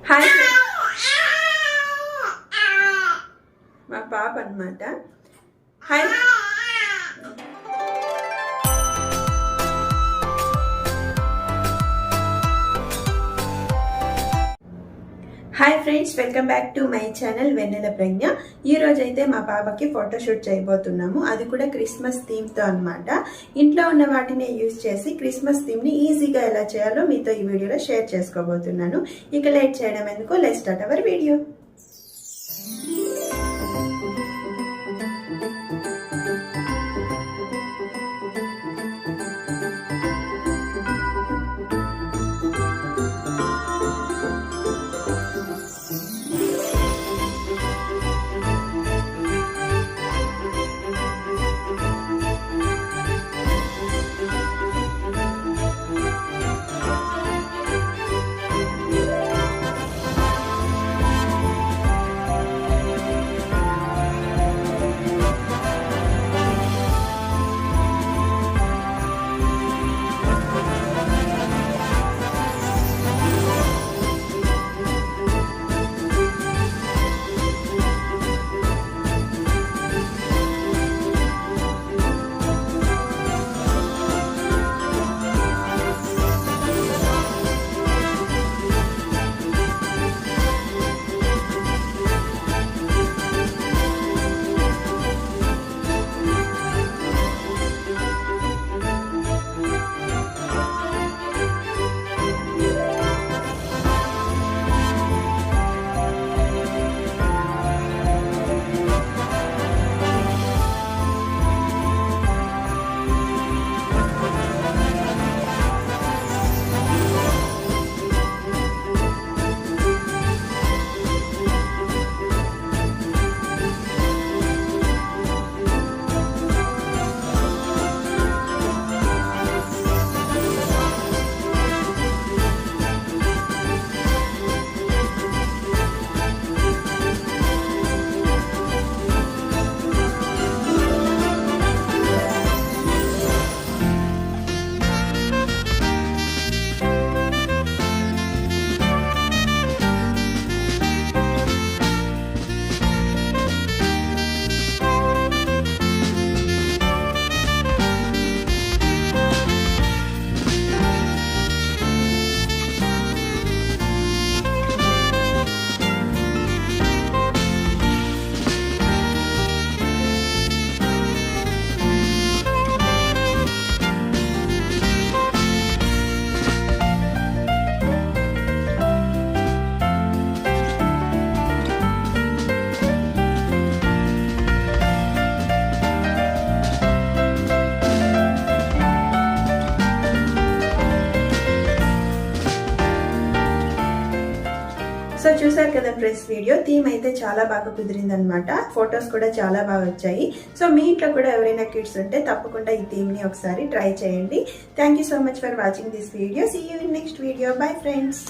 Hi మా పాప అన్నమాట. Hi hi friends, welcome back to my channel Vennela Pragna. ఈ రోజు అయితే మా పాపకి ఫోటోషూట్ చేయబోతున్నాము. అది కూడా క్రిస్మస్ థీమ్ తో అన్నమాట. ఇంట్లో ఉన్న వాటిని యూజ్ చేసి క్రిస్మస్ థీమ్ ని ఈజీగా ఎలా చేయాలో మీతో ఈ వీడియోలో షేర్ చేసుకోబోతున్నాను. ఇక లేట్ చేయడం ఎందుకు, let's start our video. So చూసారు కదా ఫ్రెండ్స్, వీడియో థీమ్ అయితే చాలా బాగా కుదిరింది అనమాట. ఫొటోస్ కూడా చాలా బాగా వచ్చాయి. సో మీ ఇంట్లో కూడా ఎవరైనా కిడ్స్ ఉంటే తప్పకుండా ఈ థీమ్ ని ఒకసారి ట్రై చేయండి. Thank you so much for watching this video. See you in next video. Bye friends.